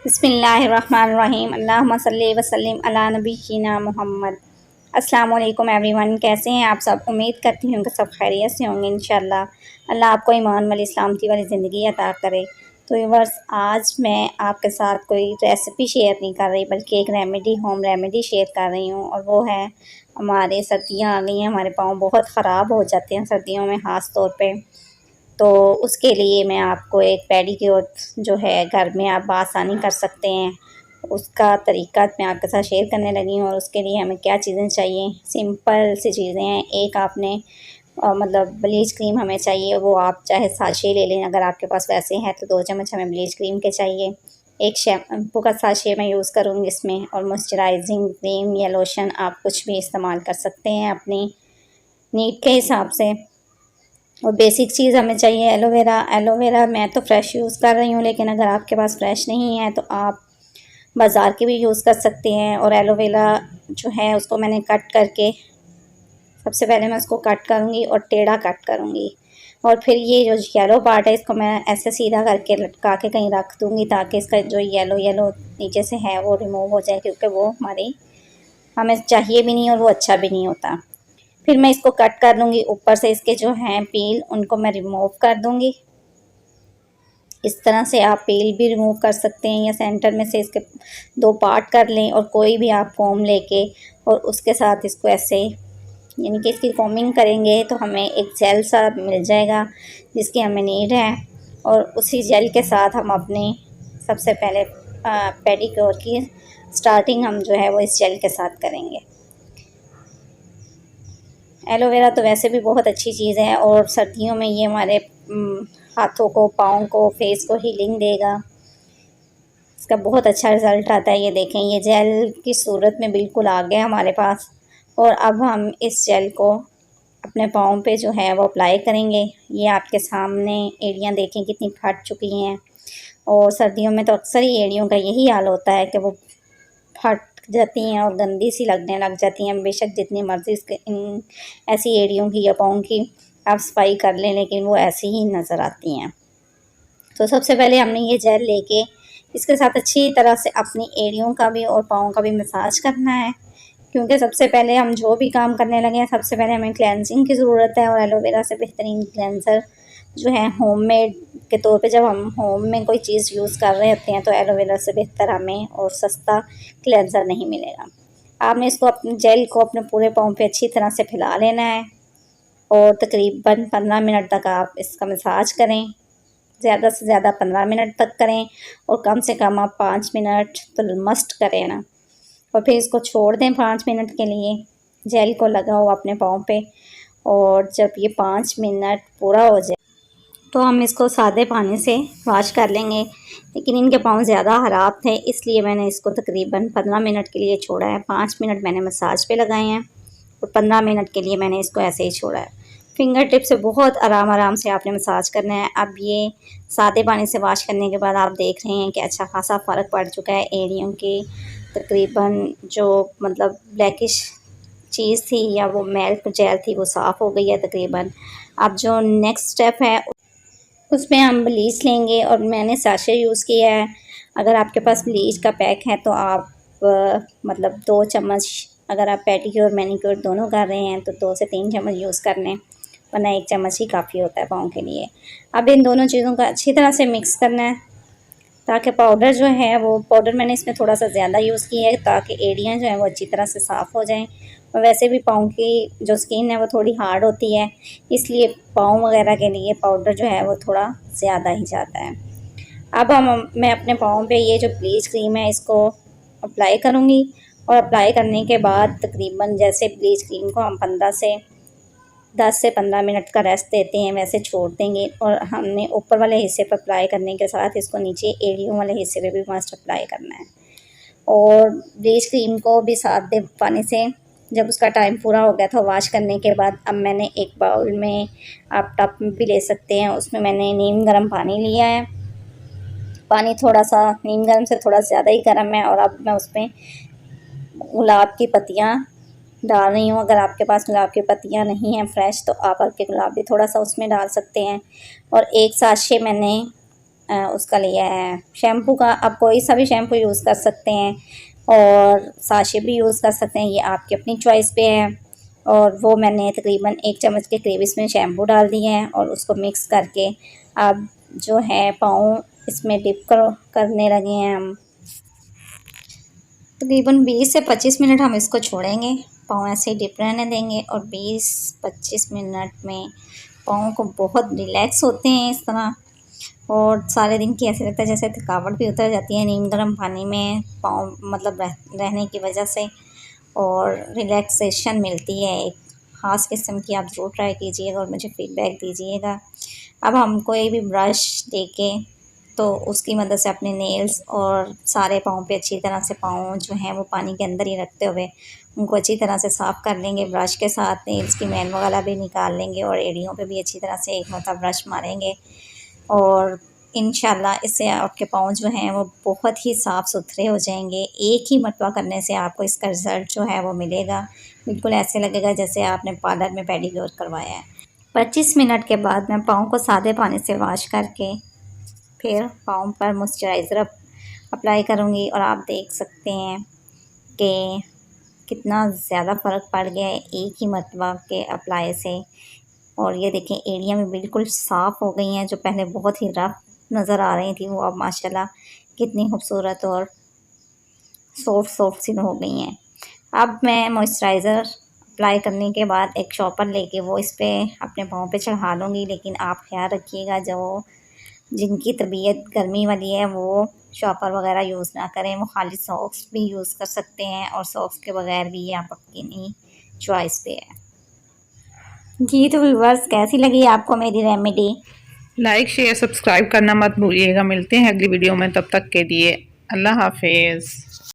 बिस्मिल्लाहिर्रहमानिर्रहीम अल्लाहुम्मा सल्ली वसल्लिम अला नबीना मोहम्मद। अस्सलाम वालेकुम एवरीवन, कैसे हैं आप सब। उम्मीद करती हूँ कि सब खैरियत से होंगे इंशाल्लाह। अल्लाह आपको ईमान वाली सलामती वाली ज़िंदगी अता करे। तो व्यूअर्स, आज मैं आपके साथ कोई रेसिपी शेयर नहीं कर रही बल्कि एक रेमेडी, होम रेमेडी शेयर कर रही हूँ। और वो है, हमारे सर्दियाँ आ गई हैं, हमारे पाँव बहुत ख़राब हो जाते हैं सर्दियों में ख़ास तौर पे। तो उसके लिए मैं आपको एक पेडिक्योर जो है घर में आप आसानी कर सकते हैं, उसका तरीका मैं आपके साथ शेयर करने लगी हूँ। और उसके लिए हमें क्या चीज़ें चाहिए, सिंपल सी चीज़ें हैं। एक आपने मतलब ब्लीच क्रीम हमें चाहिए, वो आप चाहे साशे ले लें, अगर आपके पास वैसे हैं तो 2 चम्मच हमें ब्लीच क्रीम के चाहिए। एक शैम्पू का साशे मैं यूज़ करूँगी इसमें, और मॉइस्चराइजिंग क्रीम या लोशन आप कुछ भी इस्तेमाल कर सकते हैं अपनी नीड के हिसाब से। और बेसिक चीज़ हमें चाहिए एलोवेरा। एलोवेरा मैं तो फ्रेश यूज़ कर रही हूँ, लेकिन अगर आपके पास फ्रेश नहीं है तो आप बाज़ार की भी यूज़ कर सकते हैं। और एलोवेरा जो है उसको मैंने कट करके, सबसे पहले मैं उसको कट करूँगी और टेढ़ा कट करूँगी। और फिर ये जो येलो पार्ट है इसको मैं ऐसे सीधा करके लटका के कहीं रख दूँगी, ताकि इसका जो येलो येलो नीचे से है वो रिमूव हो जाए, क्योंकि वो हमें चाहिए भी नहीं और वो अच्छा भी नहीं होता। फिर मैं इसको कट कर लूँगी, ऊपर से इसके जो हैं पील उनको मैं रिमूव कर दूँगी। इस तरह से आप पील भी रिमूव कर सकते हैं, या सेंटर में से इसके 2 पार्ट कर लें, और कोई भी आप कोम लेके और उसके साथ इसको ऐसे, यानी कि इसकी कोमिंग करेंगे तो हमें एक जेल सा मिल जाएगा जिसकी हमें नीड है। और उसी जेल के साथ हम अपनी सबसे पहले पेडिक्योर की स्टार्टिंग हम जो है वो इस जेल के साथ करेंगे। एलोवेरा तो वैसे भी बहुत अच्छी चीज़ है, और सर्दियों में ये हमारे हाथों को, पाँव को, फेस को हीलिंग देगा। इसका बहुत अच्छा रिज़ल्ट आता है। ये देखें, ये जेल की सूरत में बिल्कुल आ गया हमारे पास। और अब हम इस जेल को अपने पाँव पे जो है वो अप्लाई करेंगे। ये आपके सामने एड़ियाँ देखें कितनी फट चुकी हैं, और सर्दियों में तो अक्सर ही एड़ियों का यही हाल होता है कि वो फट जाती हैं और गंदी सी लगने लग जाती हैं। बेशक जितनी मर्ज़ी इसके इन ऐसी एड़ियों की या पाँव की आप सफाई कर लें, लेकिन वो ऐसी ही नज़र आती हैं। तो सबसे पहले हमने ये जेल लेके इसके साथ अच्छी तरह से अपनी एड़ियों का भी और पाँव का भी मसाज करना है, क्योंकि सबसे पहले हम जो भी काम करने लगे हैं सबसे पहले हमें क्लेंजिंग की ज़रूरत है। और एलोवेरा से बेहतरीन क्लेंज़र जो है होममेड के तौर पे, जब हम होम में कोई चीज़ यूज़ कर रहे होते हैं तो एलोवेरा से बेहतर हमें और सस्ता क्लेंज़र नहीं मिलेगा। आपने इसको अपने जेल को अपने पूरे पाँव पे अच्छी तरह से फैला लेना है, और तकरीबन 15 मिनट तक आप इसका मसाज करें। ज़्यादा से ज़्यादा 15 मिनट तक करें, और कम से कम आप 5 मिनट तो मस्ट करें ना। और फिर इसको छोड़ दें 5 मिनट के लिए। जेल को लगाओ अपने पाँव पे, और जब ये 5 मिनट पूरा हो जाए तो हम इसको सादे पानी से वॉश कर लेंगे। लेकिन इनके पाँव ज़्यादा ख़राब थे, इसलिए मैंने इसको तकरीबन 15 मिनट के लिए छोड़ा है। 5 मिनट मैंने मसाज पे लगाए हैं, और 15 मिनट के लिए मैंने इसको ऐसे ही छोड़ा है। फिंगर टिप से बहुत आराम आराम से आपने मसाज करना है। अब ये सादे पानी से वॉश करने के बाद आप देख रहे हैं कि अच्छा खासा फ़र्क पड़ चुका है। एड़ियों की तकरीबन जो मतलब ब्लैकिश चीज़ थी या वो मेल्क जेल थी वो साफ़ हो गई है तकरीबन। अब जो नेक्स्ट स्टेप है उसमें हम ब्लीच लेंगे, और मैंने साशे यूज़ किया है। अगर आपके पास ब्लीच का पैक है तो आप मतलब 2 चम्मच, अगर आप पेडिक्योर मैनिक्योर दोनों कर रहे हैं तो 2 से 3 चम्मच यूज़ कर लें, वरना 1 चम्मच ही काफ़ी होता है पाँव के लिए। अब इन दोनों चीज़ों को अच्छी तरह से मिक्स करना है, ताकि पाउडर जो है वो पाउडर मैंने इसमें थोड़ा सा ज़्यादा यूज़ किया है, ताकि एड़ियाँ जो हैं वो अच्छी तरह से साफ़ हो जाएं। और वैसे भी पाँव की जो स्किन है वो थोड़ी हार्ड होती है, इसलिए पाँव वगैरह के लिए पाउडर जो है वो थोड़ा ज़्यादा ही जाता है। अब मैं अपने पाँव पे ये जो ब्लीच क्रीम है इसको अप्लाई करूँगी, और अप्लाई करने के बाद तकरीबन जैसे ब्लीच क्रीम को हम 10 से 15 मिनट का रेस्ट देते हैं वैसे छोड़ देंगे। और हमने ऊपर वाले हिस्से पर अप्लाई करने के साथ इसको नीचे एड़ियों वाले हिस्से पे भी मस्ट अप्लाई करना है। और ब्लीच क्रीम को भी साथ दे पानी से, जब उसका टाइम पूरा हो गया था वॉश करने के बाद, अब मैंने एक बाउल में, आप टब में भी ले सकते हैं, उसमें मैंने नीम गर्म पानी लिया है। पानी थोड़ा सा नीम गर्म से थोड़ा ज़्यादा ही गर्म है, और अब मैं उसमें गुलाब की पत्तियाँ डाल रही हूँ। अगर आपके पास गुलाब की पत्तियाँ नहीं हैं फ्रेश तो आप हल्के गुलाब भी थोड़ा सा उसमें डाल सकते हैं। और एक साशे मैंने उसका लिया है शैम्पू का। आप कोई सा भी शैम्पू यूज़ कर सकते हैं और साशे भी यूज़ कर सकते हैं, ये आपकी अपनी चॉइस पे है। और वो मैंने तकरीबन 1 चम्मच के करीब इसमें शैम्पू डाल दिए हैं और उसको मिक्स करके अब जो है पाँव इसमें डिप करने लगे हैं हम। तकरीबन 20 से 25 मिनट हम इसको छोड़ेंगे, पाँव ऐसे ही डिप रहने देंगे और 20-25 मिनट में पाँव को बहुत रिलैक्स होते हैं इस तरह। और सारे दिन की ऐसे लगता है जैसे थकावट भी उतर जाती है नीम गर्म पानी में पाँव मतलब रहने की वजह से, और रिलैक्सेशन मिलती है एक ख़ास किस्म की। आप ज़रूर ट्राई कीजिएगा और मुझे फ़ीडबैक दीजिएगा। अब हम कोई भी ब्रश लेके तो उसकी मदद से अपने नेल्स और सारे पाँव पे अच्छी तरह से पाँव जो हैं वो पानी के अंदर ही रखते हुए उनको अच्छी तरह से साफ़ कर लेंगे। ब्रश के साथ नेल्स की मैल वगैरह भी निकाल लेंगे और एड़ियों पे भी अच्छी तरह से एक मरतबा ब्रश मारेंगे और इंशाल्लाह इससे आपके पाँव जो हैं वो बहुत ही साफ़ सुथरे हो जाएंगे। एक ही मरतबा करने से आपको इसका रिज़ल्ट जो है वो मिलेगा, बिल्कुल ऐसे लगेगा जैसे आपने पार्लर में पेडीक्योर करवाया है। 25 मिनट के बाद मैं पाँव को सादे पानी से वॉश करके फिर पाँव पर मॉइस्चराइज़र अप्लाई करूँगी और आप देख सकते हैं कि कितना ज़्यादा फ़र्क पड़ गया है एक ही मरतबा के अप्लाई से। और ये देखें एड़ियाँ भी बिल्कुल साफ़ हो गई हैं, जो पहले बहुत ही रफ़ नज़र आ रही थी वो अब माशाल्लाह कितनी खूबसूरत और सॉफ्ट सी हो गई हैं। अब मैं मॉइस्चराइज़र अप्लाई करने के बाद एक शॉपर लेके वो इस पे अपने पाँव पे चढ़ा लूँगी, लेकिन आप ख्याल रखिएगा जो जिनकी तबीयत गर्मी वाली है वो शॉपर वगैरह यूज़ ना करें, वो खाली सॉक्स भी यूज़ कर सकते हैं और सॉक्स के बगैर भी ये आप अपनी चॉइस पे है। जी तो व्यूअर्स कैसी लगी आपको मेरी रेमेडी? लाइक शेयर सब्सक्राइब करना मत भूलिएगा। मिलते हैं अगली वीडियो में, तब तक के लिए अल्लाह हाफिज़।